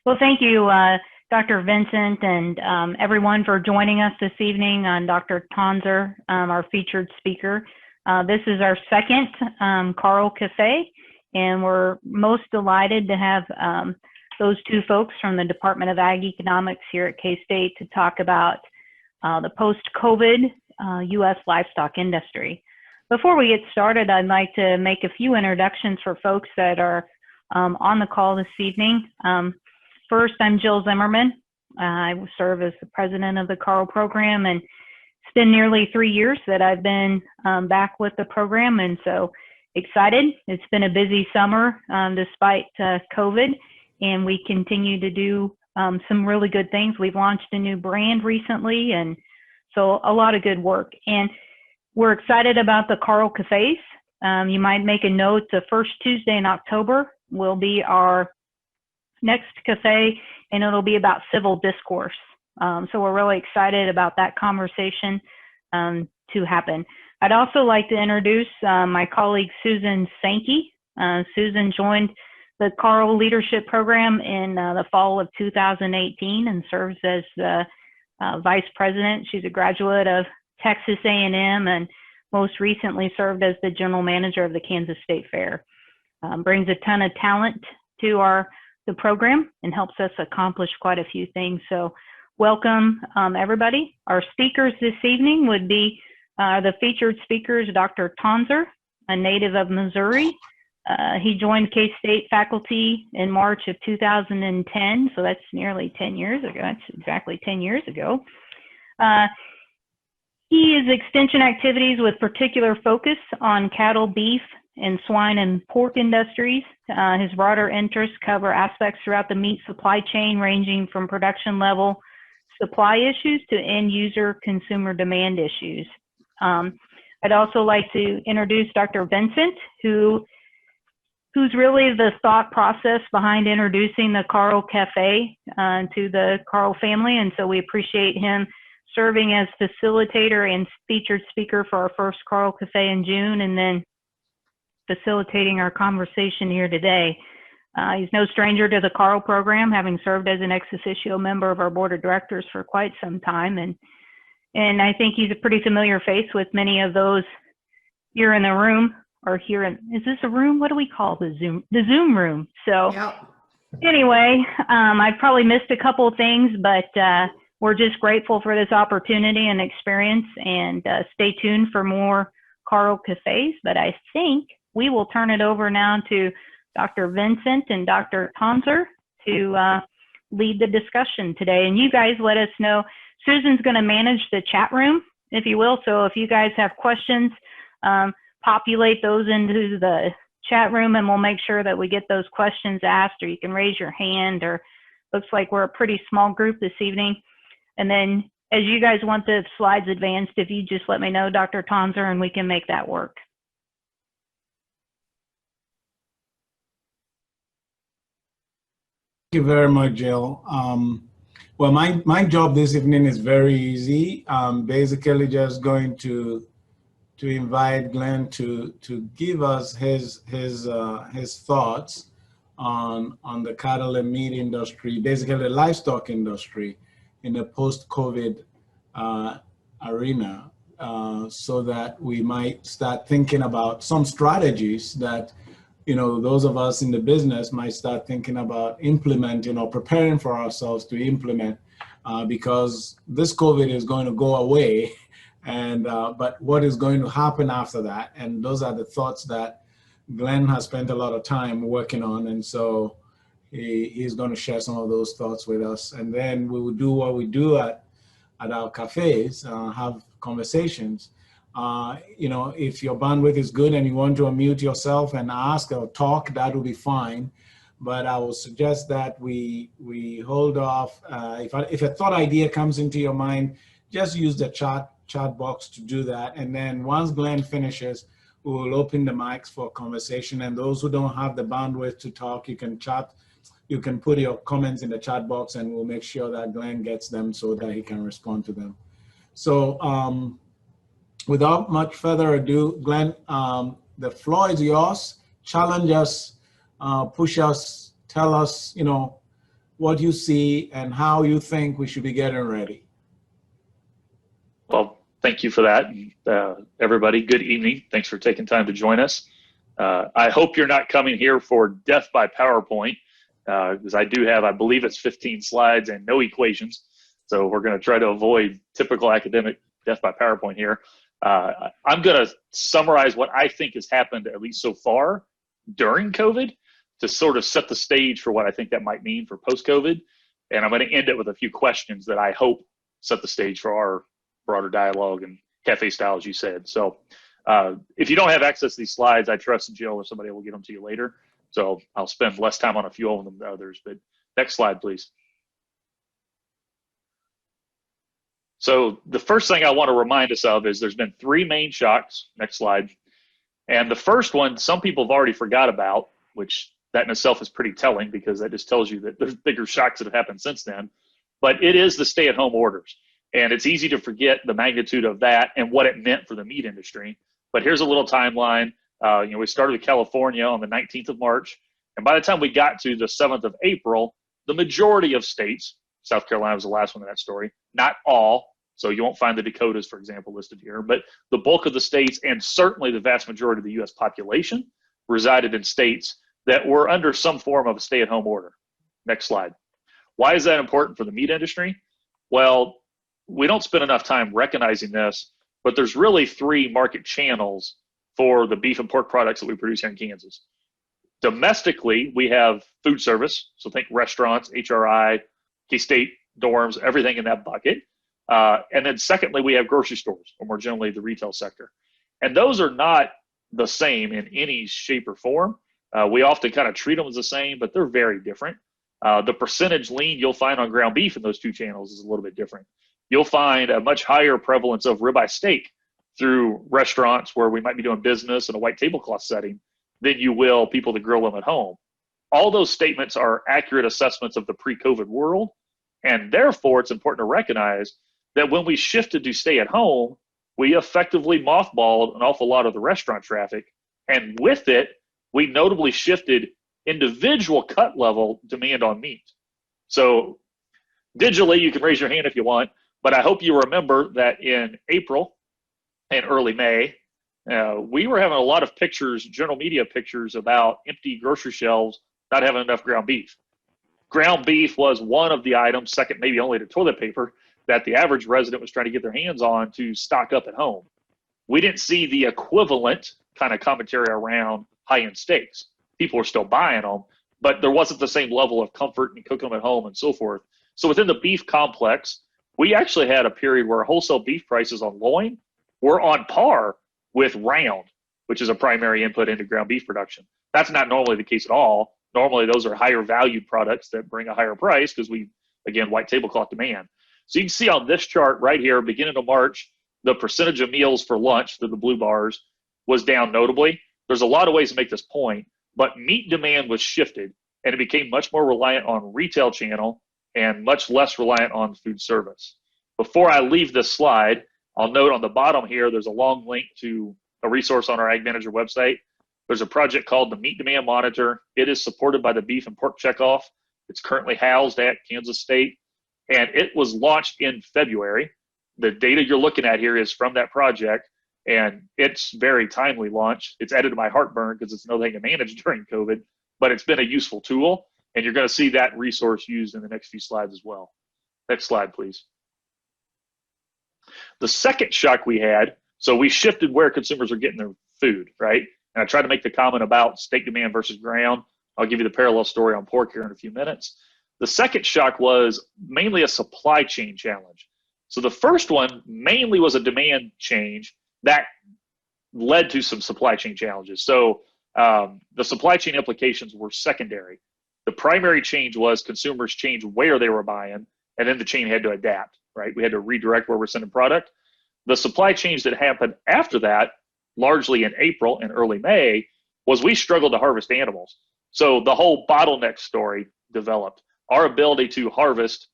Well, thank you, Dr. Vincent, and everyone for joining us this evening on Dr. Tonsor, our featured speaker. This is our second KARL Cafe, and we're most delighted to have those two folks from the Department of Ag Economics here at K-State to talk about the post-COVID U.S. livestock industry. Before we get started, I'd like to make a few introductions for folks that are on the call this evening. First, I'm Jill Zimmerman. I serve as the president of the KARL program, and it's been nearly 3 years that I've been back with the program, and so excited. It's been a busy summer despite COVID, and we continue to do some really good things. We've launched a new brand recently, and so a lot of good work. And we're excited about the KARL Cafes. You might make a note, the first Tuesday in October will be our next cafe, and it'll be about civil discourse. So we're really excited about that conversation to happen. I'd also like to introduce my colleague, Susan Sankey. Susan joined the KARL Leadership Program in the fall of 2018 and serves as the vice president. She's a graduate of Texas A&M and most recently served as the general manager of the Kansas State Fair. Brings a ton of talent to the program and helps us accomplish quite a few things. So welcome everybody. Our speakers this evening would be the featured speakers, Dr. Tonsor, a native of Missouri. He joined K-State faculty in March of 2010, so that's nearly 10 years ago. That's exactly 10 years ago. He is extension activities with particular focus on cattle, beef, and swine and pork industries. His broader interests cover aspects throughout the meat supply chain, ranging from production level supply issues to end user consumer demand issues. I'd also like to introduce Dr. Vincent, who's really the thought process behind introducing the KARL Cafe to the KARL family, and so we appreciate him serving as facilitator and featured speaker for our first KARL Cafe in June, and then facilitating our conversation here today. He's no stranger to the KARL program, having served as an ex officio member of our board of directors for quite some time, and I think he's a pretty familiar face with many of those here in the room, or here in, is this a room? What do we call the Zoom room? So Anyway, I've probably missed a couple of things, but we're just grateful for this opportunity and experience, and stay tuned for more KARL Cafes. But I think we will turn it over now to Dr. Vincent and Dr. Tonsor to lead the discussion today. And you guys let us know. Susan's going to manage the chat room, if you will. So if you guys have questions, populate those into the chat room, and we'll make sure that we get those questions asked, or you can raise your hand, or looks like we're a pretty small group this evening. And then as you guys want the slides advanced, if you just let me know, Dr. Tonsor, and we can make that work. Thank you very much, Jill. Well, my job this evening is very easy. Basically just going to invite Glynn to give us his thoughts on the cattle and meat industry, basically the livestock industry in the post-COVID arena, so that we might start thinking about some strategies that, you know, those of us in the business might start thinking about implementing or preparing for ourselves to implement, because this COVID is going to go away, and but what is going to happen after that? And those are the thoughts that Glynn has spent a lot of time working on, and so he's going to share some of those thoughts with us. And then we will do what we do at our cafes, have conversations. You know, if your bandwidth is good and you want to unmute yourself and ask or talk, that will be fine. But I will suggest that we hold off. If a thought idea comes into your mind, just use the chat box to do that. And then once Glynn finishes, we will open the mics for conversation. And those who don't have the bandwidth to talk, you can chat. You can put your comments in the chat box, and we'll make sure that Glynn gets them so that he can respond to them. So without much further ado, Glynn, the floor is yours. Challenge us, push us, tell us, you know, what you see and how you think we should be getting ready. Well, thank you for that. Everybody, good evening. Thanks for taking time to join us. I hope you're not coming here for death by PowerPoint, because I do have, I believe it's 15 slides and no equations. So we're going to try to avoid typical academic death by PowerPoint here. I'm going to summarize what I think has happened, at least so far, during COVID, to sort of set the stage for what I think that might mean for post-COVID. And I'm going to end it with a few questions that I hope set the stage for our broader dialogue and cafe style, as you said. So if you don't have access to these slides, I trust Jill or somebody will get them to you later. So I'll spend less time on a few of them than others. But next slide, please. So the first thing I want to remind us of is there's been 3 main shocks. Next slide. And the first one, some people have already forgot about, which that in itself is pretty telling, because that just tells you that there's bigger shocks that have happened since then. But it is the stay-at-home orders. And it's easy to forget the magnitude of that and what it meant for the meat industry. But here's a little timeline. We started with California on the 19th of March. And by the time we got to the 7th of April, the majority of states, South Carolina was the last one in that story, not all, so you won't find the Dakotas, for example, listed here, but the bulk of the states, and certainly the vast majority of the U.S. population, resided in states that were under some form of a stay-at-home order. Next slide. Why is that important for the meat industry? Well, we don't spend enough time recognizing this, but there's really 3 market channels for the beef and pork products that we produce here in Kansas. Domestically, we have food service, so think restaurants, HRI, K-State dorms, everything in that bucket. And then secondly, we have grocery stores, or more generally the retail sector. And those are not the same in any shape or form. We often kind of treat them as the same, but they're very different. The percentage lean you'll find on ground beef in those 2 channels is a little bit different. You'll find a much higher prevalence of ribeye steak through restaurants where we might be doing business in a white tablecloth setting than you will people that grill them at home. All those statements are accurate assessments of the pre-COVID world, and therefore it's important to recognize that when we shifted to stay at home, we effectively mothballed an awful lot of the restaurant traffic, and with it, we notably shifted individual cut level demand on meat. So digitally, you can raise your hand if you want, but I hope you remember that in April and early May, we were having a lot of pictures, general media pictures, about empty grocery shelves, not having enough ground beef. Ground beef was one of the items, second maybe only to toilet paper, that the average resident was trying to get their hands on to stock up at home. We didn't see the equivalent kind of commentary around high-end steaks. People were still buying them, but there wasn't the same level of comfort in cooking them at home and so forth. So within the beef complex, we actually had a period where wholesale beef prices on loin were on par with round, which is a primary input into ground beef production. That's not normally the case at all. Normally, those are higher valued products that bring a higher price because we, again, white tablecloth demand. So you can see on this chart right here, beginning of March, the percentage of meals for lunch, the blue bars, was down notably. There's a lot of ways to make this point, but meat demand was shifted, and it became much more reliant on retail channel and much less reliant on food service. Before I leave this slide, I'll note on the bottom here, there's a long link to a resource on our Ag Manager website. There's a project called the Meat Demand Monitor. It is supported by the Beef and Pork Checkoff. It's currently housed at Kansas State, and it was launched in February. The data you're looking at here is from that project, and it's very timely launch. It's added to my heartburn because it's another thing to manage during COVID, but it's been a useful tool, and you're going to see that resource used in the next few slides as well. Next slide, please. The second shock we had, so we shifted where consumers are getting their food, right? And I tried to make the comment about steak demand versus ground. I'll give you the parallel story on pork here in a few minutes. The second shock was mainly a supply chain challenge. So the first one mainly was a demand change that led to some supply chain challenges. So the supply chain implications were secondary. The primary change was consumers changed where they were buying, and then the chain had to adapt, right? We had to redirect where we're sending product. The supply change that happened after that, largely in April and early May, was we struggled to harvest animals. So the whole bottleneck story developed. Our ability to harvest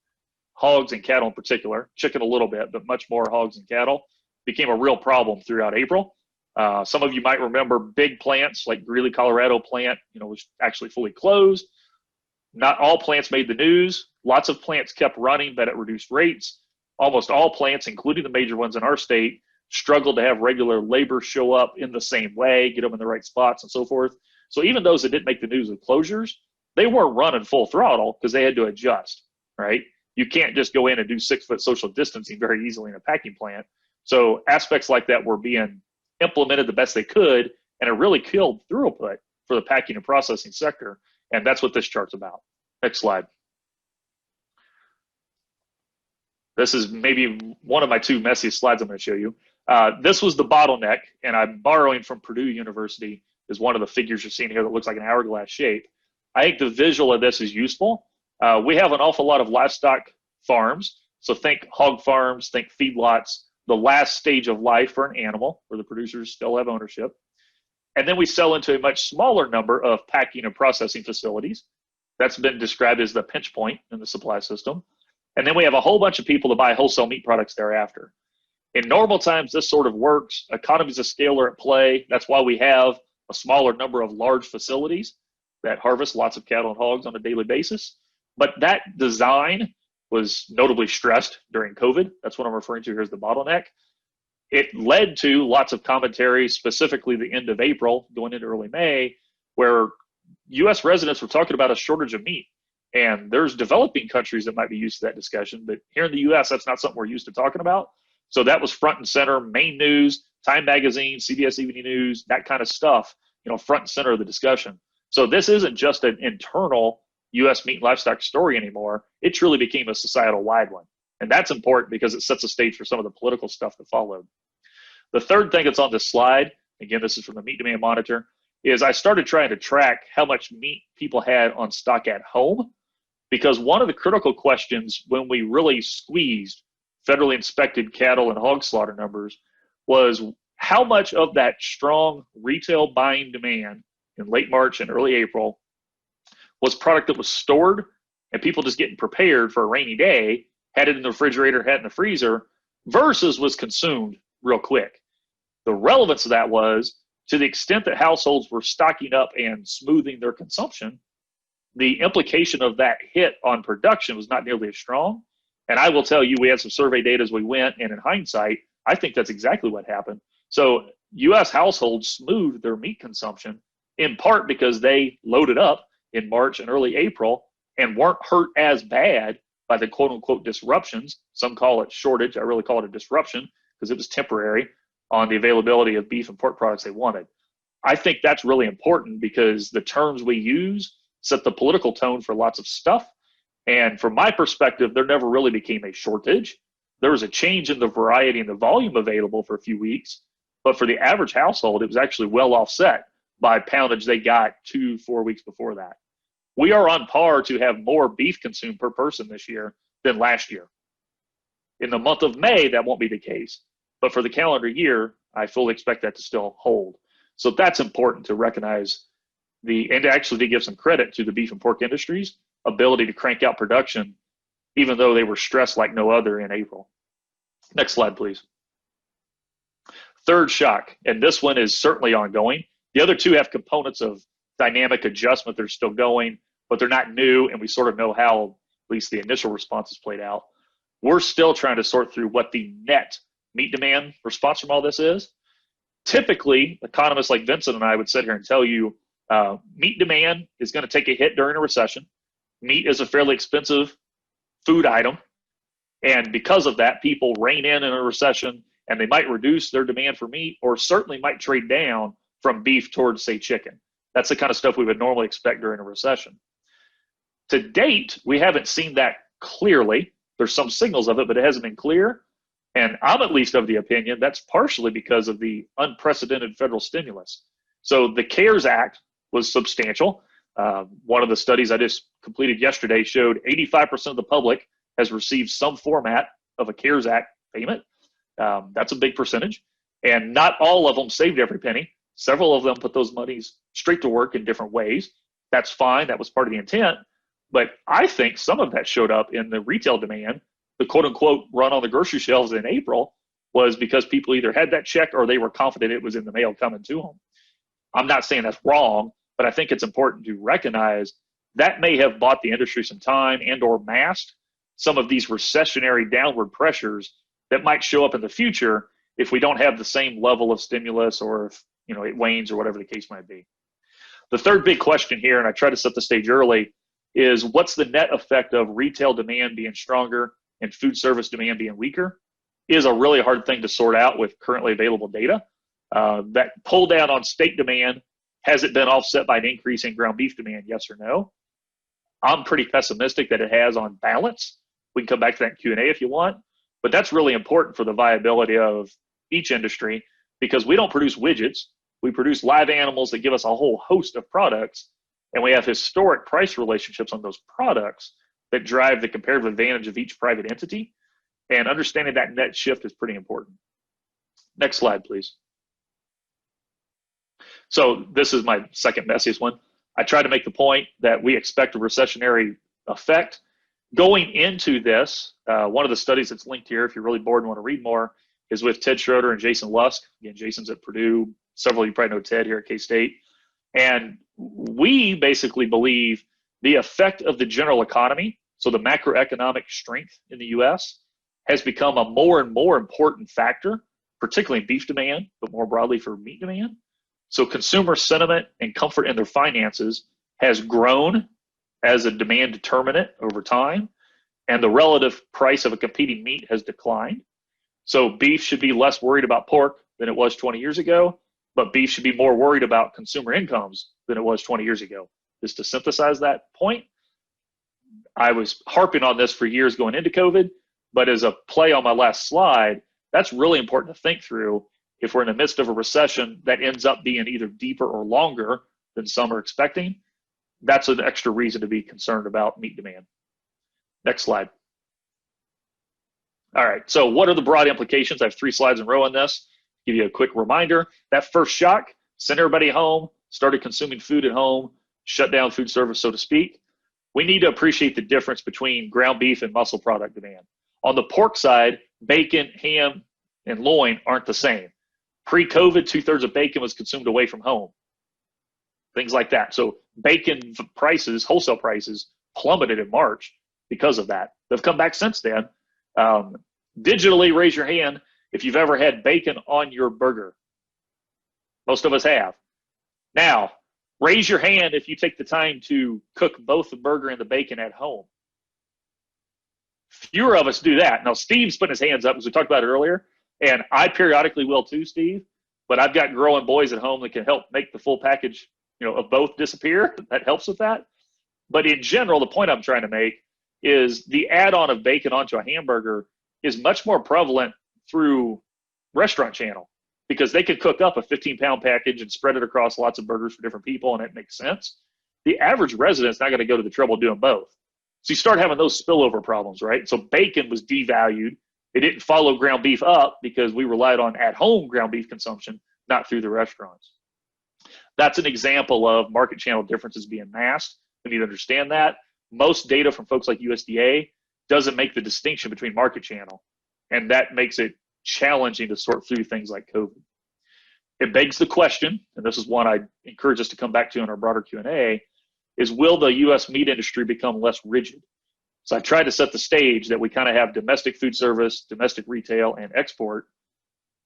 hogs and cattle in particular, chicken a little bit, but much more hogs and cattle, became a real problem throughout April. Some of you might remember big plants like Greeley, Colorado plant, was actually fully closed. Not all plants made the news. Lots of plants kept running, but at reduced rates. Almost all plants, including the major ones in our state, struggled to have regular labor show up in the same way, get them in the right spots and so forth. So even those that didn't make the news with closures, they weren't running full throttle because they had to adjust, right? You can't just go in and do 6-foot social distancing very easily in a packing plant. So aspects like that were being implemented the best they could, and it really killed throughput for the packing and processing sector. And that's what this chart's about. Next slide. This is maybe one of my two messiest slides I'm going to show you. This was the bottleneck, and I'm borrowing from Purdue University, is one of the figures you're seeing here that looks like an hourglass shape. I think the visual of this is useful. We have an awful lot of livestock farms. So think hog farms, think feedlots, the last stage of life for an animal where the producers still have ownership. And then we sell into a much smaller number of packing and processing facilities. That's been described as the pinch point in the supply system. And then we have a whole bunch of people to buy wholesale meat products thereafter. In normal times, this sort of works. Economies of scale are at play. That's why we have a smaller number of large facilities that harvest lots of cattle and hogs on a daily basis. But that design was notably stressed during COVID. That's what I'm referring to here as the bottleneck. It led to lots of commentary, specifically the end of April, going into early May, where U.S. residents were talking about a shortage of meat. And there's developing countries that might be used to that discussion, but here in the U.S., that's not something we're used to talking about. So that was front and center, main news, Time Magazine, CBS Evening News, that kind of stuff, front and center of the discussion. So this isn't just an internal U.S. meat and livestock story anymore. It truly became a societal-wide one. And that's important because it sets the stage for some of the political stuff that followed. The third thing that's on this slide, again, this is from the Meat Demand Monitor, is I started trying to track how much meat people had on stock at home, because one of the critical questions when we really squeezed federally inspected cattle and hog slaughter numbers was how much of that strong retail buying demand in late March and early April was product that was stored and people just getting prepared for a rainy day, had it in the refrigerator, had it in the freezer, versus was consumed real quick. The relevance of that was, to the extent that households were stocking up and smoothing their consumption, the implication of that hit on production was not nearly as strong. And I will tell you, we had some survey data as we went, and in hindsight, I think that's exactly what happened. So U.S. households smoothed their meat consumption, in part because they loaded up in March and early April and weren't hurt as bad by the quote-unquote disruptions. Some call it shortage. I really call it a disruption because it was temporary on the availability of beef and pork products they wanted. I think that's really important because the terms we use set the political tone for lots of stuff. And from my perspective, there never really became a shortage. There was a change in the variety and the volume available for a few weeks. But for the average household, it was actually well offset by poundage they got 2-4 weeks before that. We are on par to have more beef consumed per person this year than last year. In the month of May, that won't be the case. But for the calendar year, I fully expect that to still hold. So that's important to recognize and actually to give some credit to the beef and pork industries' ability to crank out production, even though they were stressed like no other in April. Next slide, please. Third shock, and this one is certainly ongoing. The other two have components of dynamic adjustment that are still going, but they're not new, and we sort of know how at least the initial responses played out. We're still trying to sort through what the net meat demand response from all this is. Typically, economists like Vincent and I would sit here and tell you meat demand is going to take a hit during a recession. Meat is a fairly expensive food item. And because of that, people rein in a recession, and they might reduce their demand for meat or certainly might trade down from beef towards, say, chicken. That's the kind of stuff we would normally expect during a recession. To date, we haven't seen that clearly. There's some signals of it, but it hasn't been clear. And I'm at least of the opinion that's partially because of the unprecedented federal stimulus. So the CARES Act was substantial. One of the studies I just completed yesterday showed 85% of the public has received some format of a CARES Act payment. That's a big percentage. And not all of them saved every penny. Several of them put those monies straight to work in different ways. That's fine. That was part of the intent. But I think some of that showed up in the retail demand. The quote-unquote run on the grocery shelves in April was because people either had that check or they were confident it was in the mail coming to them. I'm not saying that's wrong, but I think it's important to recognize that may have bought the industry some time and or masked some of these recessionary downward pressures that might show up in the future if we don't have the same level of stimulus, or if it wanes, or whatever the case might be. The third big question here, and I try to set the stage early, is what's the net effect of retail demand being stronger and food service demand being weaker? Is a really hard thing to sort out with currently available data. That pull down on steak demand, has it been offset by an increase in ground beef demand, yes or no? I'm pretty pessimistic that it has on balance. We can come back to that in Q&A if you want, but that's really important for the viability of each industry, because we don't produce widgets. We produce live animals that give us a whole host of products, and we have historic price relationships on those products that drive the comparative advantage of each private entity, and understanding that net shift is pretty important. Next slide, please. So this is my second messiest one. I try to make the point that we expect a recessionary effect. Going into this, one of the studies that's linked here, if you're really bored and want to read more, is with Ted Schroeder and Jason Lusk. Again, Jason's at Purdue. Several of you probably know Ted here at K-State. And we basically believe the effect of the general economy, so the macroeconomic strength in the U.S., has become a more and more important factor, particularly in beef demand, but more broadly for meat demand. So consumer sentiment and comfort in their finances has grown as a demand determinant over time, and the relative price of a competing meat has declined. So beef should be less worried about pork than it was 20 years ago, but beef should be more worried about consumer incomes than it was 20 years ago. Just to synthesize that point, I was harping on this for years going into COVID, but as a play on my last slide, that's really important to think through. If we're in the midst of a recession that ends up being either deeper or longer than some are expecting, that's an extra reason to be concerned about meat demand. Next slide. All right, so what are the broad implications? I have 3 slides in a row on this. Give you a quick reminder. That first shock sent everybody home, started consuming food at home, shut down food service, so to speak. We need to appreciate the difference between ground beef and muscle product demand. On the pork side, bacon, ham, and loin aren't the same. Pre-COVID, 2/3 of bacon was consumed away from home. Things like that. So bacon prices, wholesale prices, plummeted in March because of that. They've come back since then. Digitally, raise your hand if you've ever had bacon on your burger. Most of us have. Now, raise your hand if you take the time to cook both the burger and the bacon at home. Fewer of us do that. Now, Steve's putting his hands up, as we talked about it earlier, and I periodically will too, Steve, but I've got growing boys at home that can help make the full package, of both disappear. That helps with that. But in general, the point I'm trying to make is the add-on of bacon onto a hamburger is much more prevalent through restaurant channel, because they could cook up a 15-pound package and spread it across lots of burgers for different people, and it makes sense. The average resident's not going to go to the trouble of doing both. So you start having those spillover problems, right? So bacon was devalued. It didn't follow ground beef up because we relied on at-home ground beef consumption, not through the restaurants. That's an example of market channel differences being masked. We need to understand that. Most data from folks like USDA doesn't make the distinction between market channel, and that makes it challenging to sort through things like COVID. It begs the question, and this is one I encourage us to come back to in our broader Q&A, is will the U.S. meat industry become less rigid? So I tried to set the stage that we kind of have domestic food service, domestic retail, and export.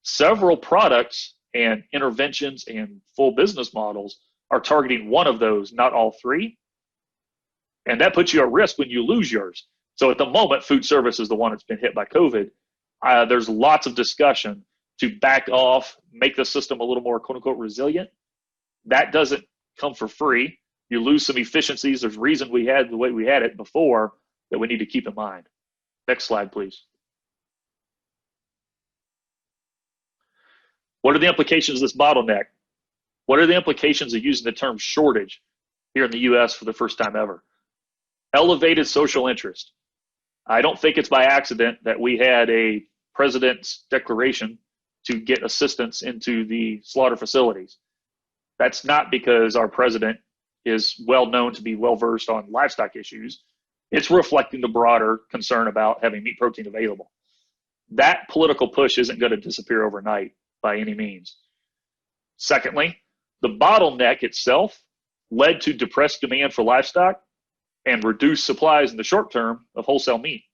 Several products and interventions and full business models are targeting one of those, not all 3. And that puts you at risk when you lose yours. So at the moment, food service is the one that's been hit by COVID. There's lots of discussion to back off, make the system a little more quote unquote resilient. That doesn't come for free. You lose some efficiencies. There's reason we had the way we had it before that we need to keep in mind. Next slide, please. What are the implications of this bottleneck? What are the implications of using the term shortage here in the US for the first time ever? Elevated social interest. I don't think it's by accident that we had a president's declaration to get assistance into the slaughter facilities. That's not because our president is well known to be well versed on livestock issues. It's reflecting the broader concern about having meat protein available. That political push isn't going to disappear overnight by any means. Secondly, the bottleneck itself led to depressed demand for livestock and reduce supplies in the short term of wholesale meat.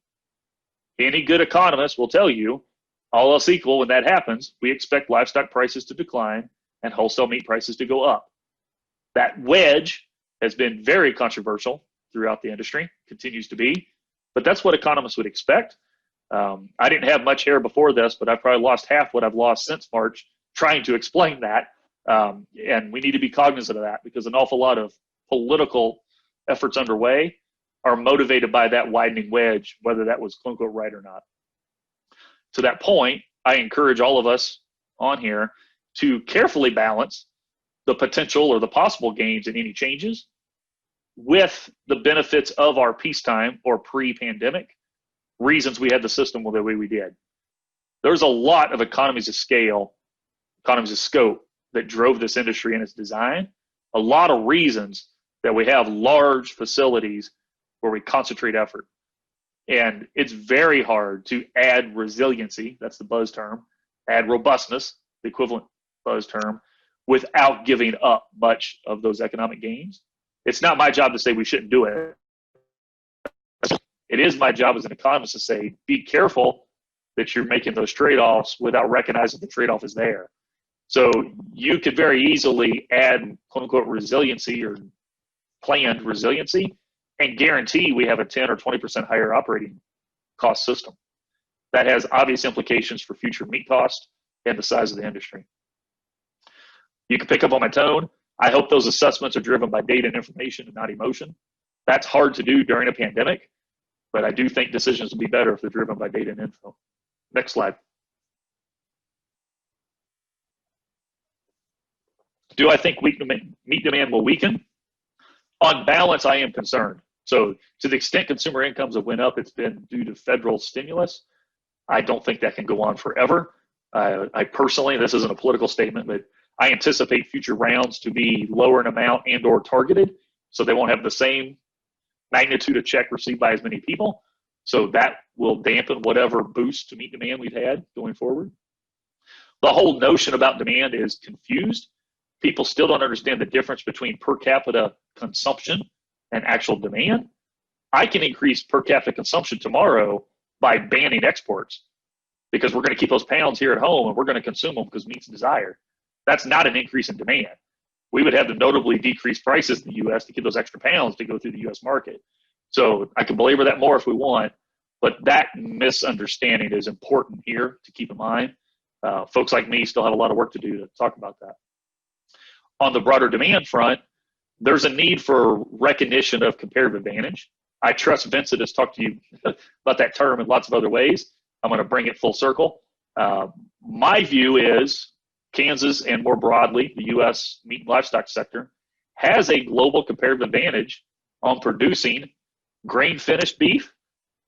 Any good economist will tell you, all else equal, when that happens, we expect livestock prices to decline and wholesale meat prices to go up. That wedge has been very controversial throughout the industry, continues to be, but that's what economists would expect. I didn't have much hair before this, but I've probably lost half what I've lost since March trying to explain that. And we need to be cognizant of that, because an awful lot of political efforts underway are motivated by that widening wedge, whether that was quote unquote right or not. To that point, I encourage all of us on here to carefully balance the potential or the possible gains in any changes with the benefits of our peacetime or pre-pandemic reasons we had the system the way we did. There's a lot of economies of scale, economies of scope that drove this industry in its design. A lot of reasons that we have large facilities where we concentrate effort. And it's very hard to add resiliency, that's the buzz term, add robustness, the equivalent buzz term, without giving up much of those economic gains. It's not my job to say we shouldn't do it. It is my job as an economist to say, be careful that you're making those trade-offs without recognizing the trade-off is there. So you could very easily add quote unquote resiliency or planned resiliency and guarantee we have a 10 or 20% higher operating cost system. That has obvious implications for future meat cost and the size of the industry. You can pick up on my tone. I hope those assessments are driven by data and information and not emotion. That's hard to do during a pandemic, but I do think decisions will be better if they're driven by data and info. Next slide. Do I think meat demand will weaken? On balance, I am concerned. So to the extent consumer incomes have went up, it's been due to federal stimulus. I don't think that can go on forever. I personally, this isn't a political statement, but I anticipate future rounds to be lower in amount and or targeted, so they won't have the same magnitude of check received by as many people. So that will dampen whatever boost to meat demand we've had going forward. The whole notion about demand is confused. People still don't understand the difference between per capita consumption and actual demand. I can increase per capita consumption tomorrow by banning exports because we're going to keep those pounds here at home and we're going to consume them because meat's desired. That's not an increase in demand. We would have to notably decrease prices in the U.S. to get those extra pounds to go through the U.S. market. So I can belabor that more if we want, but that misunderstanding is important here to keep in mind. Folks like me still have a lot of work to do to talk about that. On the broader demand front, there's a need for recognition of comparative advantage. I trust Vincent has talked to you about that term in lots of other ways. I'm going to bring it full circle. My view is Kansas and more broadly, the U.S. meat and livestock sector has a global comparative advantage on producing grain-finished beef.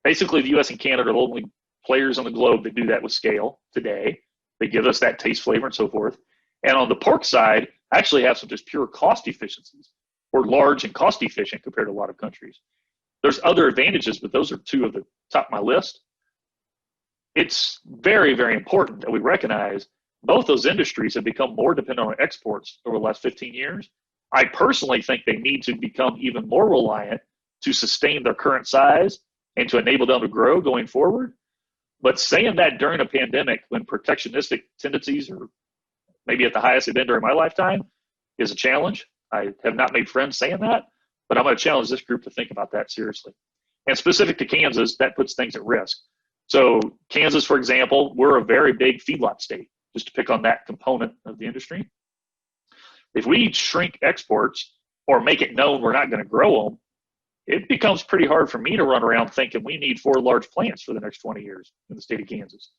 Basically, the U.S. and Canada are the only players on the globe that do that with scale today. They give us that taste, flavor, and so forth. And on the pork side, actually have some just pure cost efficiencies. We're large and cost efficient compared to a lot of countries. There's other advantages, but those are two of the top of my list. It's very, very important that we recognize both those industries have become more dependent on exports over the last 15 years. I personally think they need to become even more reliant to sustain their current size and to enable them to grow going forward. But saying that during a pandemic when protectionistic tendencies are maybe at the highest they've been during my lifetime is a challenge. I have not made friends saying that, but I'm going to challenge this group to think about that seriously. And specific to Kansas, that puts things at risk. So Kansas, for example, we're a very big feedlot state, just to pick on that component of the industry. If we shrink exports or make it known we're not going to grow them, it becomes pretty hard for me to run around thinking we need 4 large plants for the next 20 years in the state of Kansas.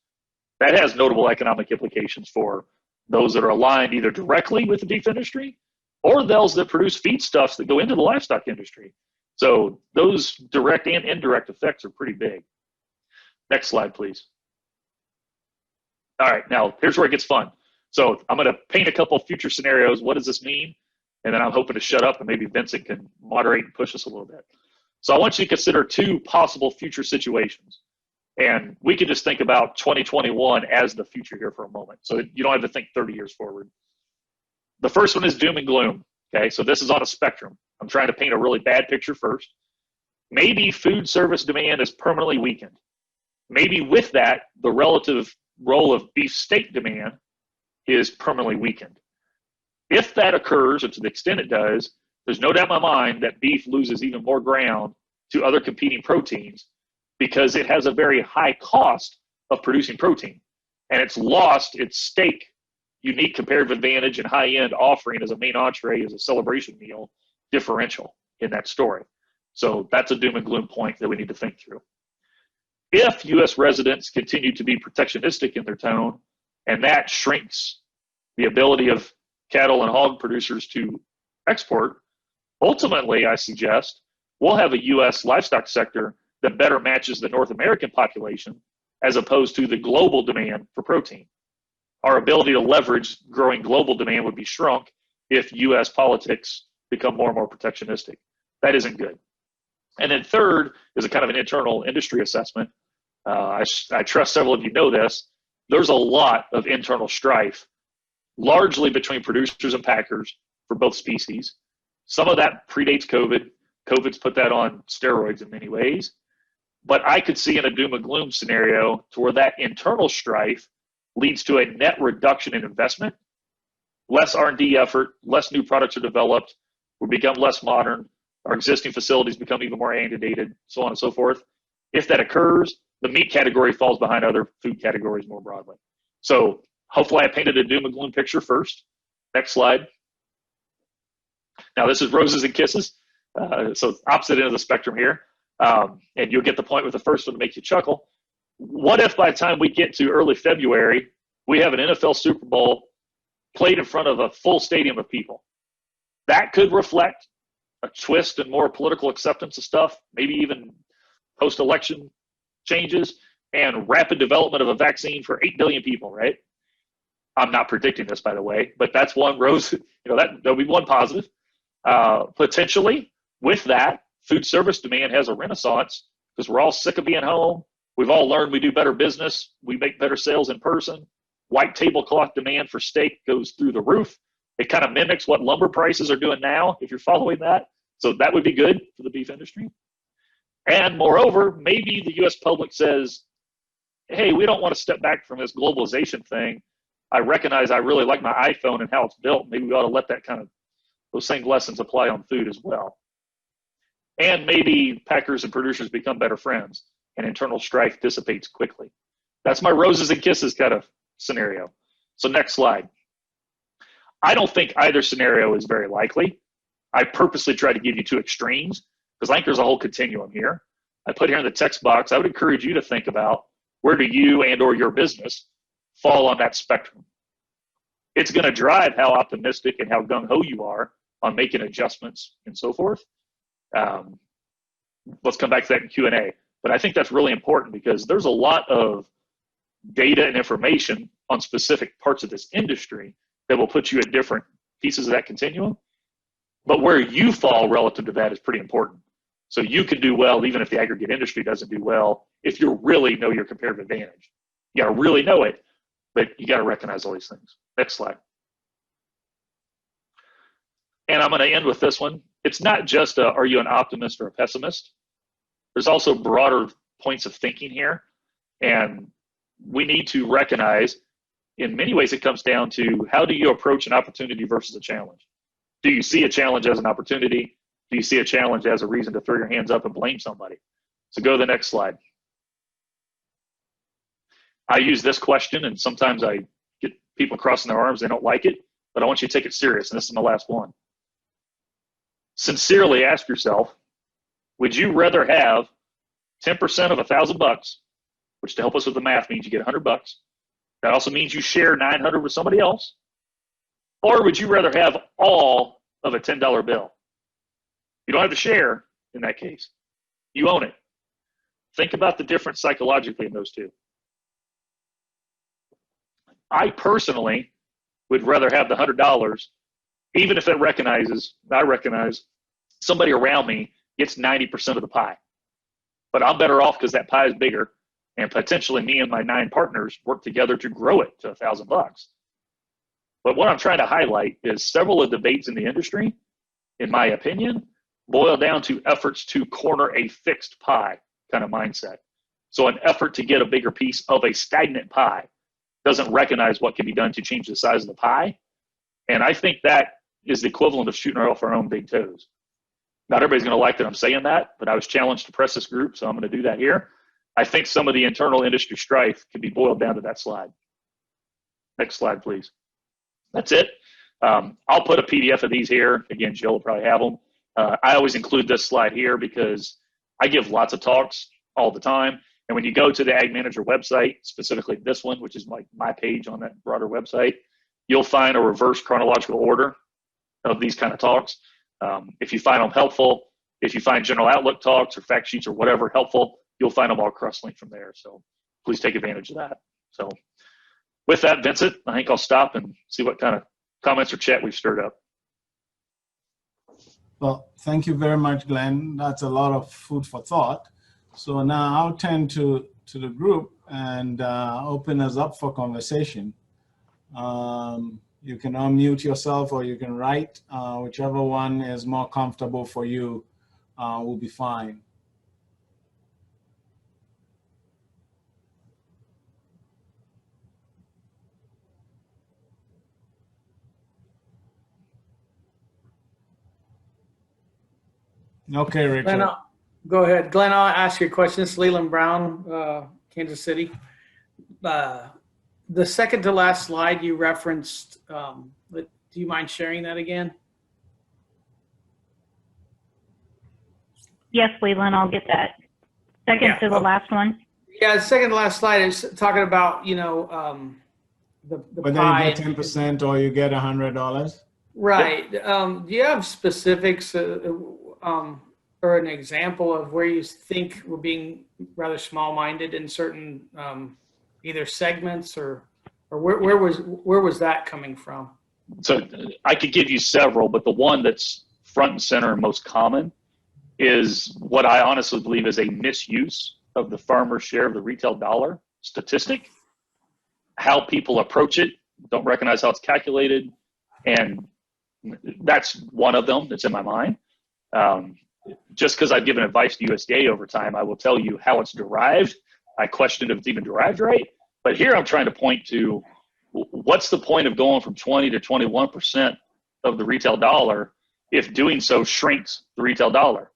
That has notable economic implications for those that are aligned either directly with the beef industry or those that produce feedstuffs that go into the livestock industry. So those direct and indirect effects are pretty big. Next slide, please. All right, now here's where it gets fun. So I'm going to paint a couple of future scenarios. What does this mean? And then I'm hoping to shut up and maybe Vincent can moderate and push us a little bit. So I want you to consider 2 possible future situations. And we can just think about 2021 as the future here for a moment. So you don't have to think 30 years forward. The first one is doom and gloom. Okay, so this is on a spectrum. I'm trying to paint a really bad picture first. maybe food service demand is permanently weakened. Maybe with that, the relative role of beef steak demand is permanently weakened. If that occurs, or to the extent it does, there's no doubt in my mind that beef loses even more ground to other competing proteins because it has a very high cost of producing protein. And it's lost its steak unique comparative advantage and high-end offering as a main entree, as a celebration meal differential in that story. So that's a doom and gloom point that we need to think through. If U.S. residents continue to be protectionistic in their tone, and that shrinks the ability of cattle and hog producers to export, ultimately, I suggest, we'll have a U.S. livestock sector that better matches the North American population as opposed to the global demand for protein. Our ability to leverage growing global demand would be shrunk if U.S. politics become more and more protectionistic. That isn't good. And then third is a kind of an internal industry assessment. I trust several of you know this. There's a lot of internal strife, largely between producers and packers for both species. Some of that predates COVID. COVID's put that on steroids in many ways. But I could see in a doom and gloom scenario to where that internal strife leads to a net reduction in investment, less R&D effort, less new products are developed, we become less modern, our existing facilities become even more antiquated, so on and so forth. If that occurs, the meat category falls behind other food categories more broadly. So hopefully I painted a doom and gloom picture first. Next slide. Now this is roses and kisses, so opposite end of the spectrum here. And you'll get the point with the first one to make you chuckle. What if by the time we get to early February, we have an NFL Super Bowl played in front of a full stadium of people? That could reflect a twist and more political acceptance of stuff, maybe even post-election changes and rapid development of a vaccine for 8 billion people, right? I'm not predicting this, by the way, but that's one rose, that'll be one positive. Potentially, with that, food service demand has a renaissance because we're all sick of being home. We've all learned we do better business. We make better sales in person. White tablecloth demand for steak goes through the roof. It kind of mimics what lumber prices are doing now, if you're following that. So that would be good for the beef industry. And moreover, maybe the U.S. public says, hey, we don't want to step back from this globalization thing. I recognize I really like my iPhone and how it's built. Maybe we ought to let those same lessons apply on food as well. And maybe packers and producers become better friends and internal strife dissipates quickly. That's my roses and kisses kind of scenario. So next slide. I don't think either scenario is very likely. I purposely try to give you two extremes because I think there's a whole continuum here. I put here in the text box, I would encourage you to think about where do you and or your business fall on that spectrum. It's going to drive how optimistic and how gung-ho you are on making adjustments and so forth. Let's come back to that in Q&A. But I think that's really important because there's a lot of data and information on specific parts of this industry that will put you at different pieces of that continuum. But where you fall relative to that is pretty important. So you can do well even if the aggregate industry doesn't do well if you really know your comparative advantage. You got to really know it, but you got to recognize all these things. Next slide. And I'm going to end with this one. It's not just are you an optimist or a pessimist? There's also broader points of thinking here. And we need to recognize, in many ways, it comes down to how do you approach an opportunity versus a challenge? Do you see a challenge as an opportunity? Do you see a challenge as a reason to throw your hands up and blame somebody? So go to the next slide. I use this question, and sometimes I get people crossing their arms. They don't like it, but I want you to take it serious, and this is my last one. Sincerely ask yourself, would you rather have 10% of $1,000, which to help us with the math means you get $100. That also means you share 900 with somebody else. Or would you rather have all of a $10 bill? You don't have to share in that case. You own it. Think about the difference psychologically in those two. I personally would rather have the $100, even if I recognize somebody around me gets 90% of the pie. But I'm better off because that pie is bigger, and potentially me and my 9 partners work together to grow it to $1,000. But what I'm trying to highlight is several of the debates in the industry, in my opinion, boil down to efforts to corner a fixed pie kind of mindset. So an effort to get a bigger piece of a stagnant pie doesn't recognize what can be done to change the size of the pie. And I think that is the equivalent of shooting off our own big toes. Not everybody's going to like that I'm saying that, but I was challenged to press this group, so I'm going to do that here. I think some of the internal industry strife can be boiled down to that slide. Next slide, please. That's it. I'll put a PDF of these here. Again, Jill will probably have them. I always include this slide here because I give lots of talks all the time. And when you go to the Ag Manager website, specifically this one, which is my page on that broader website, you'll find a reverse chronological order of these kind of talks. If you find them helpful, if you find general outlook talks or fact sheets or whatever helpful, you'll find them all cross-linked from there. So please take advantage of that. So with that, Vincent, I think I'll stop and see what kind of comments or chat we've stirred up. Well, thank you very much, Glenn. That's a lot of food for thought. So now I'll turn to the group and open us up for conversation. You can unmute yourself or you can write, whichever one is more comfortable for you will be fine. Okay, Richard. Glenn, go ahead. Glenn, I'll ask you a question. This is Leland Brown, Kansas City. The second to last slide you referenced, do you mind sharing that again? Yes, Leland, I'll get that. Second to the last one. Yeah, the second to last slide is talking about, you know, the Whether pie. you get 10% or you get $100. Right. Do you have specifics or an example of where you think we're being rather small-minded in certain either segments or where was that coming from? So I could give you several, but the one that's front and center and most common is what I honestly believe is a misuse of the farmer's share of the retail dollar statistic. How people approach it, don't recognize how it's calculated, and that's one of them that's in my mind. Just because I've given advice to USDA over time, I will tell you how it's derived. I question if it's even derived right. But here I'm trying to point to what's the point of going from 20 to 21% of the retail dollar if doing so shrinks the retail dollar.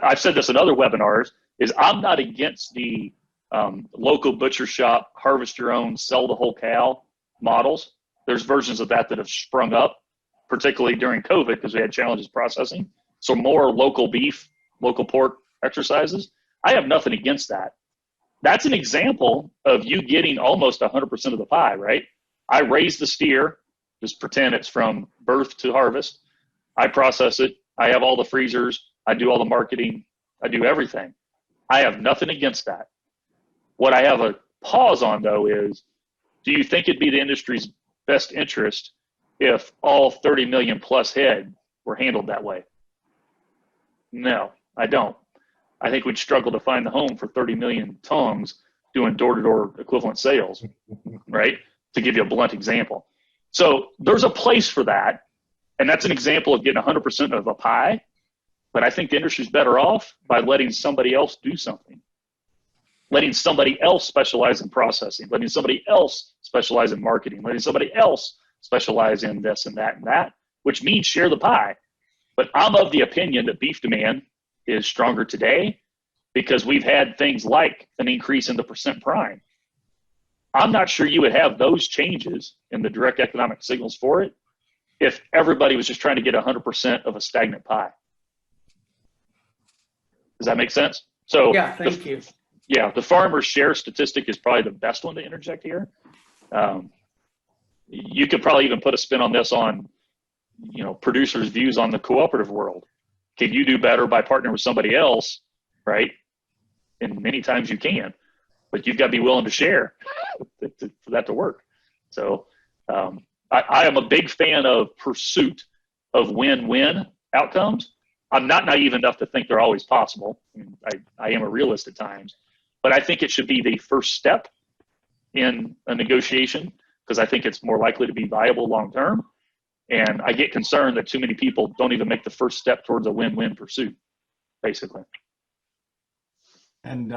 I've said this in other webinars, is I'm not against the local butcher shop, harvest your own, sell the whole cow models. There's versions of that have sprung up, particularly during COVID because we had challenges processing. So more local beef, local pork exercises. I have nothing against that. That's an example of you getting almost 100% of the pie, right? I raise the steer, just pretend it's from birth to harvest. I process it. I have all the freezers. I do all the marketing. I do everything. I have nothing against that. What I have a pause on, though, is do you think it'd be the industry's best interest if all 30 million plus head were handled that way? No, I don't. I think we'd struggle to find the home for 30 million tongues doing door-to-door equivalent sales, right? To give you a blunt example. So there's a place for that, and that's an example of getting 100% of a pie, but I think the industry's better off by letting somebody else do something, letting somebody else specialize in processing, letting somebody else specialize in marketing, letting somebody else specialize in this and that, which means share the pie. But I'm of the opinion that beef demand is stronger today because we've had things like an increase in the percent prime. I'm not sure you would have those changes in the direct economic signals for it if everybody was just trying to get 100% of a stagnant pie. Does that make sense? So yeah, thank you. Yeah, the farmer's share statistic is probably the best one to interject here. You could probably even put a spin on this on, producers' views on the cooperative world. Can you do better by partnering with somebody else, right? And many times you can, but you've got to be willing to share for that to work. So I am a big fan of pursuit of win-win outcomes. I'm not naive enough to think they're always possible. I am a realist at times, but I think it should be the first step in a negotiation because I think it's more likely to be viable long-term. And I get concerned that too many people don't even make the first step towards a win-win pursuit, basically. And